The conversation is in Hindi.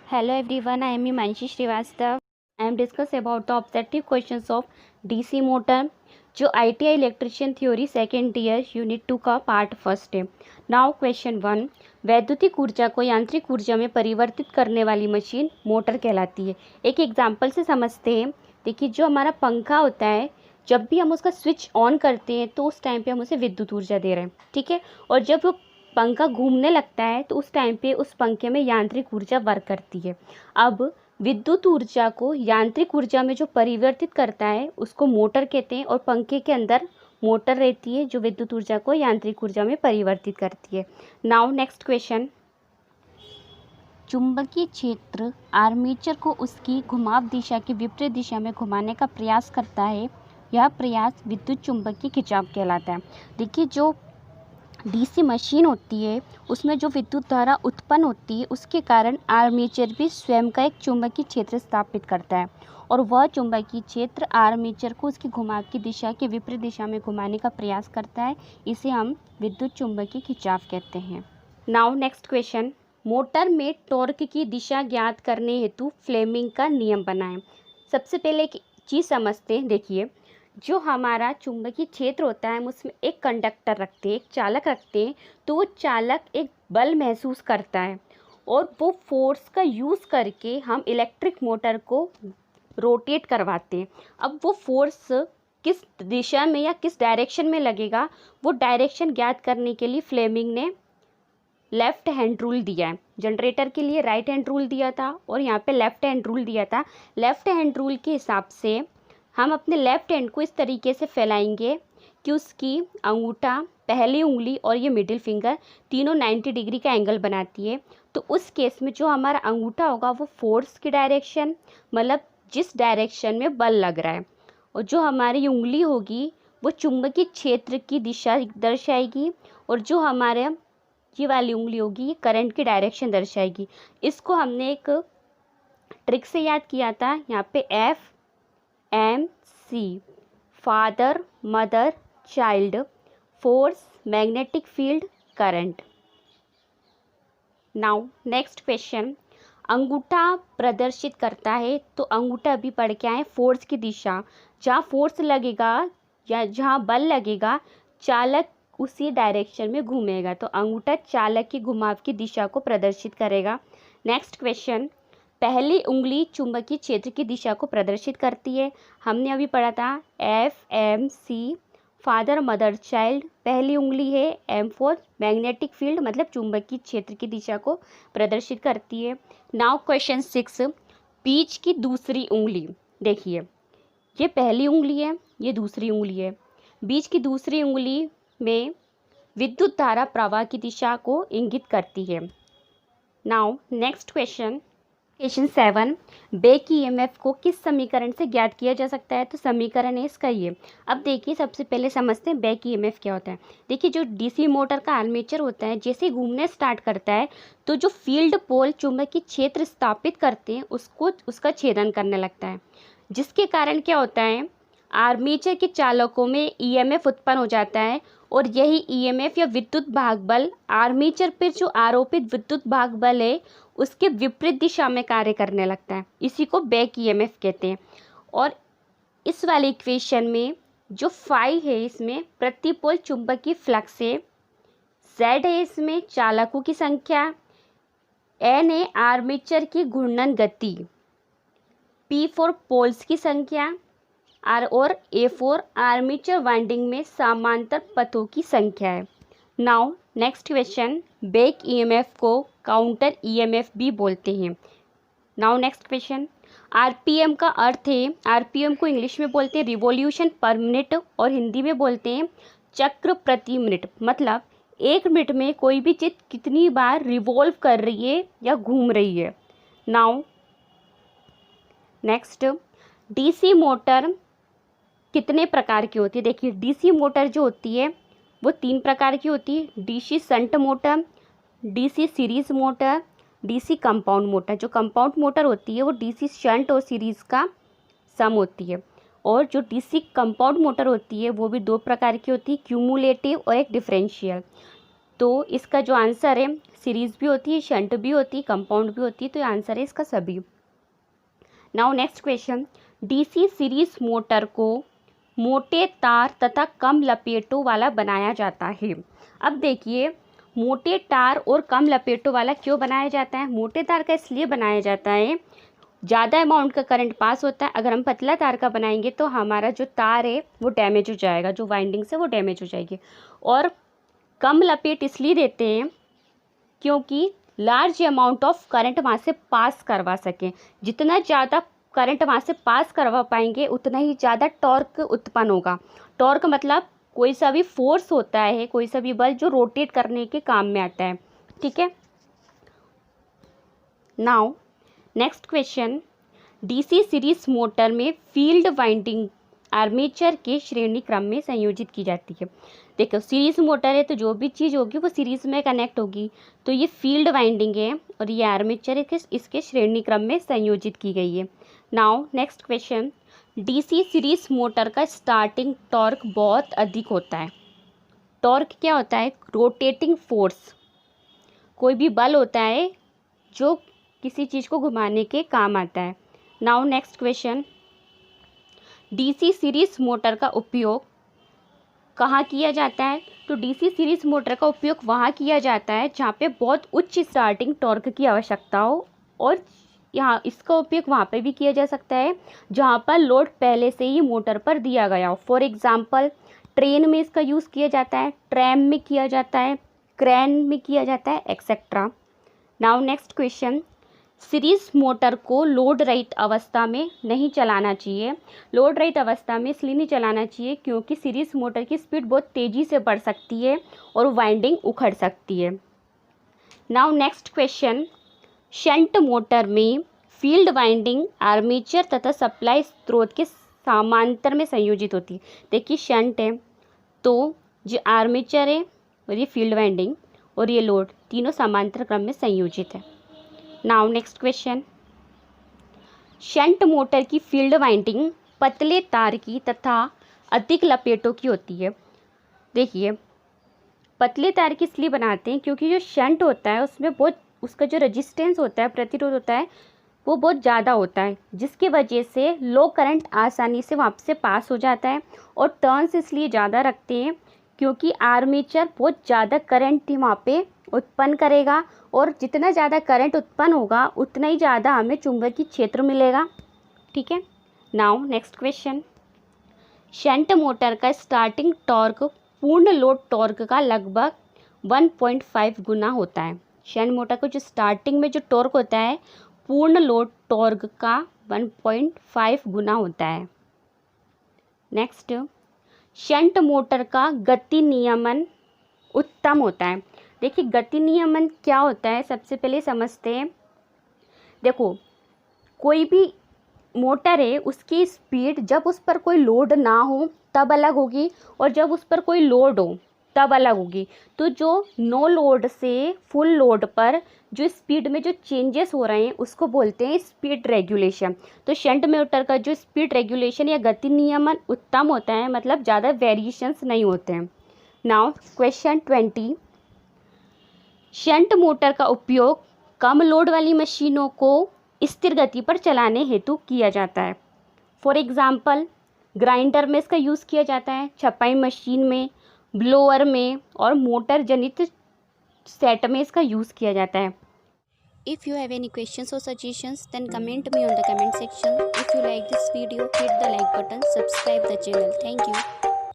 Hello everyone, I am Himanshi Srivastav. I am discuss about the objective questions of DC motor जो ITI electrician theory second year unit 2 का पार्ट फर्स्ट है। नाउ क्वेश्चन 1, वैद्युतिक ऊर्जा को यांत्रिक ऊर्जा में परिवर्तित करने वाली मशीन मोटर कहलाती है। एक एग्जांपल से समझते हैं। देखिए, जो हमारा पंखा होता है, जब भी हम उसका स्विच ऑन करते हैं तो उस टाइम पे हम उसे विद्युत ऊर्जा दे रहे हैं, ठीक है। और जब वो पंखा घूमने लगता है तो उस टाइम पे उस पंखे में यांत्रिक ऊर्जा वर्क करती है। अब विद्युत ऊर्जा को यांत्रिक ऊर्जा में जो परिवर्तित करता है उसको मोटर कहते हैं, और पंखे के अंदर मोटर रहती है जो विद्युत ऊर्जा को यांत्रिक ऊर्जा में परिवर्तित करती है। नाउ नेक्स्ट क्वेश्चन, चुंबकीय क्षेत्र आर्मेचर को उसकी घुमाव दिशा के विपरीत दिशा में घुमाने का प्रयास करता है। यह प्रयास विद्युत चुंबकीय खिंचाव कहलाता है। देखिए, जो डीसी मशीन होती है उसमें जो विद्युत धारा उत्पन्न होती है उसके कारण आर्मेचर भी स्वयं का एक चुंबकीय क्षेत्र स्थापित करता है, और वह चुंबकीय क्षेत्र आर्मेचर को उसकी घुमाव की दिशा के विपरीत दिशा में घुमाने का प्रयास करता है। इसे हम विद्युत चुंबकीय खिंचाव कहते हैं। नाउ नेक्स्ट क्वेश्चन, मोटर में टॉर्क की दिशा ज्ञात करने हेतु फ्लेमिंग का नियम बनाएं। सबसे पहले एक चीज़ समझते हैं। देखिए, जो हमारा चुंबकीय क्षेत्र होता है हम उसमें एक कंडक्टर रखते हैं, एक चालक रखते हैं, तो वो चालक एक बल महसूस करता है और वो फोर्स का यूज़ करके हम इलेक्ट्रिक मोटर को रोटेट करवाते हैं। अब वो फोर्स किस दिशा में या किस डायरेक्शन में लगेगा, वो डायरेक्शन ज्ञात करने के लिए फ्लेमिंग ने लेफ़्ट हैंड रूल दिया है। जनरेटर के लिए राइट हैंड रूल दिया था और यहाँ पे लेफ़्ट हैंड रूल दिया था। लेफ़्ट हैंड रूल के हिसाब से हम अपने लेफ़्ट हैंड को इस तरीके से फैलाएंगे कि उसकी अंगूठा, पहली उंगली और ये मिडिल फिंगर तीनों 90 डिग्री का एंगल बनाती है। तो उस केस में जो हमारा अंगूठा होगा वो फोर्स की डायरेक्शन, मतलब जिस डायरेक्शन में बल लग रहा है, और जो हमारी उंगली होगी वो चुंबकीय क्षेत्र की दिशा दर्शाएगी, और जो हमारे ये वाली उंगली होगी ये करंट की डायरेक्शन दर्शाएगी। इसको हमने एक ट्रिक से याद किया था। यहाँ पे FMC, father, mother, child, force, magnetic field, current. Now next question, अंगूठा प्रदर्शित करता है, तो अंगूठा भी पढ़ के आए फोर्स की दिशा। जहाँ फोर्स लगेगा या जहाँ बल लगेगा चालक उसी डायरेक्शन में घूमेगा, तो अंगूठा चालक की घुमाव की दिशा को प्रदर्शित करेगा। नेक्स्ट क्वेश्चन, पहली उंगली चुंबकीय क्षेत्र की दिशा को प्रदर्शित करती है। हमने अभी पढ़ा था FMC, फादर, मदर, चाइल्ड। पहली उंगली है M फॉर मैग्नेटिक फील्ड, मतलब चुंबकीय क्षेत्र की दिशा को प्रदर्शित करती है। नाउ क्वेश्चन 6, बीच की दूसरी उंगली। देखिए, ये पहली उंगली है, ये दूसरी उंगली है। बीच की दूसरी उंगली में विद्युत धारा प्रवाह की दिशा को इंगित करती है। Now next question 7, back EMF को किस समीकरण से ज्ञात किया जा सकता है? तो समीकरण है इसका ये। अब देखिए, सबसे पहले समझते हैं बैक ईएमएफ क्या होता है। देखिए, जो डीसी मोटर का आर्मेचर होता है जैसे घूमने स्टार्ट करता है तो जो फील्ड पोल चुंबकीय क्षेत्र स्थापित करते हैं उसको उसका छेदन करने लगता है, जिसके कारण क्या होता है, आर्मेचर के चालकों में ईएमएफ उत्पन्न हो जाता है, और यही ईएमएफ या विद्युत भाग बल आर्मेचर पर जो आरोपित विद्युत भाग बल है उसके विपरीत दिशा में कार्य करने लगता है। इसी को बैक ईएमएफ कहते हैं। और इस वाले इक्वेशन में जो फाई है इसमें प्रति पोल चुंबकीय फ्लक्स है, जेड है इसमें चालकों की संख्या, एन है आर्मेचर की घूर्णन गति, पी फॉर पोल्स की संख्या, और ए फॉर आर्मेचर वाइंडिंग में समांतर पथों की संख्या है। Now next question, back EMF को काउंटर ईएमएफ भी बोलते हैं। नाउ नेक्स्ट क्वेश्चन, आरपीएम का अर्थ है, आरपीएम को इंग्लिश में बोलते हैं रिवॉल्यूशन पर मिनट और हिंदी में बोलते हैं चक्र प्रति मिनट। मतलब एक मिनट में कोई भी चीज़ कितनी बार रिवॉल्व कर रही है या घूम रही है। नाउ नेक्स्ट, डीसी मोटर कितने प्रकार की होती है? देखिए, डीसी मोटर जो होती है वो 3 प्रकार की होती है, DC shunt motor, DC series motor, DC compound motor. जो कंपाउंड मोटर होती है वो डीसी शंट और सीरीज़ का सम होती है, और जो डीसी कंपाउंड मोटर होती है वो भी 2 प्रकार की होती है, क्यूमुलेटिव और एक डिफरेंशियल। तो इसका जो आंसर है, सीरीज़ भी होती है, शंट भी होती है, कंपाउंड भी होती है, तो ये आंसर है इसका सभी। Now next question, DC series motor को मोटे तार तथा कम लपेटों वाला बनाया जाता है। अब देखिए, मोटे तार और कम लपेटों वाला क्यों बनाया जाता है? मोटे तार का इसलिए बनाया जाता है, ज़्यादा अमाउंट का करंट पास होता है। अगर हम पतला तार का बनाएंगे तो हमारा जो तार है वो डैमेज हो जाएगा, जो वाइंडिंग्स है वो डैमेज हो जाएगी। और कम लपेट इसलिए देते हैं क्योंकि लार्ज अमाउंट ऑफ करंट वहाँ से पास करवा सकें। जितना ज़्यादा करंट वहाँ से पास करवा पाएंगे उतना ही ज़्यादा टॉर्क उत्पन्न होगा। टॉर्क मतलब कोई सा भी फोर्स होता है, कोई सा भी बल जो रोटेट करने के काम में आता है। ठीक है। Now next question, DC series motor में फील्ड वाइंडिंग आर्मेचर के श्रेणी क्रम में संयोजित की जाती है। देखो, सीरीज मोटर है तो जो भी चीज़ होगी वो सीरीज में कनेक्ट होगी, तो ये फील्ड वाइंडिंग है और ये आर्मेचर है, इसके श्रेणी क्रम में संयोजित की गई है। Now next question, DC series motor का स्टार्टिंग टॉर्क बहुत अधिक होता है। टॉर्क क्या होता है? रोटेटिंग फोर्स, कोई भी बल होता है जो किसी चीज़ को घुमाने के काम आता है। Now next question, DC series motor का उपयोग कहाँ किया जाता है? तो डीसी सीरीज मोटर का उपयोग वहाँ किया जाता है जहाँ पे बहुत उच्च स्टार्टिंग टॉर्क की आवश्यकता हो, और यहाँ इसका उपयोग वहाँ पे भी किया जा सकता है जहाँ पर लोड पहले से ही मोटर पर दिया गया हो। फॉर एग्जांपल, ट्रेन में इसका यूज़ किया जाता है, ट्रैम में किया जाता है, क्रेन में किया जाता है, etcetera. Now next question, series motor को लोड रहित अवस्था में नहीं चलाना चाहिए। लोड रहित अवस्था में इसलिए नहीं चलाना चाहिए क्योंकि सीरीज मोटर की स्पीड बहुत तेज़ी से बढ़ सकती है और वाइंडिंग उखड़ सकती है। Now next question, shunt motor में फील्ड वाइंडिंग आर्मेचर तथा सप्लाई स्रोत के समांतर में संयोजित होती है। देखिए, शंट है तो जो आर्मेचर है और ये फील्ड वाइंडिंग और ये लोड तीनों समांतर क्रम में संयोजित है। Now next question, shunt motor की फील्ड वाइंडिंग पतले तार की तथा अधिक लपेटों की होती है। देखिए, पतले तार की इसलिए बनाते हैं क्योंकि जो शंट होता है उसमें बहुत उसका जो रेजिस्टेंस होता है, प्रतिरोध होता है, वो बहुत ज़्यादा होता है, जिसकी वजह से लो करंट आसानी से वहाँ से पास हो जाता है। और टर्न्स इसलिए ज़्यादा रखते हैं क्योंकि आर्मेचर बहुत ज़्यादा करंट वहाँ पे उत्पन्न करेगा, और जितना ज़्यादा करंट उत्पन्न होगा उतना ही ज़्यादा हमें चुंबकीय क्षेत्र मिलेगा। ठीक है। Now next question, shunt motor का स्टार्टिंग टॉर्क पूर्ण लोड टॉर्क का लगभग 1.5 गुना होता है। शंट मोटर को जो स्टार्टिंग में जो टॉर्क होता है पूर्ण लोड टॉर्क का 1.5 गुना होता है। नेक्स्ट, शंट मोटर का गति नियमन उत्तम होता है। देखिए, गति नियमन क्या होता है, सबसे पहले समझते हैं। देखो, कोई भी मोटर है उसकी स्पीड जब उस पर कोई लोड ना हो तब अलग होगी, और जब उस पर कोई लोड हो तब अलग होगी। तो जो नो लोड से फुल लोड पर जो स्पीड में जो चेंजेस हो रहे हैं उसको बोलते हैं स्पीड रेगुलेशन। तो शंट मोटर का जो स्पीड रेगुलेशन या गति नियमन उत्तम होता है, मतलब ज़्यादा वेरिएशंस नहीं होते हैं। नाउ क्वेश्चन 20, शंट मोटर का उपयोग कम लोड वाली मशीनों को स्थिर गति पर चलाने हेतु किया जाता है। फॉर एग्जांपल, ग्राइंडर में इसका यूज़ किया जाता है, छपाई मशीन में, ब्लोअर में और मोटर जनित सेट में इसका यूज़ किया जाता है। If you have any questions or suggestions, then comment me on the comment section. If you like this video, hit the like button, subscribe the channel. Thank you.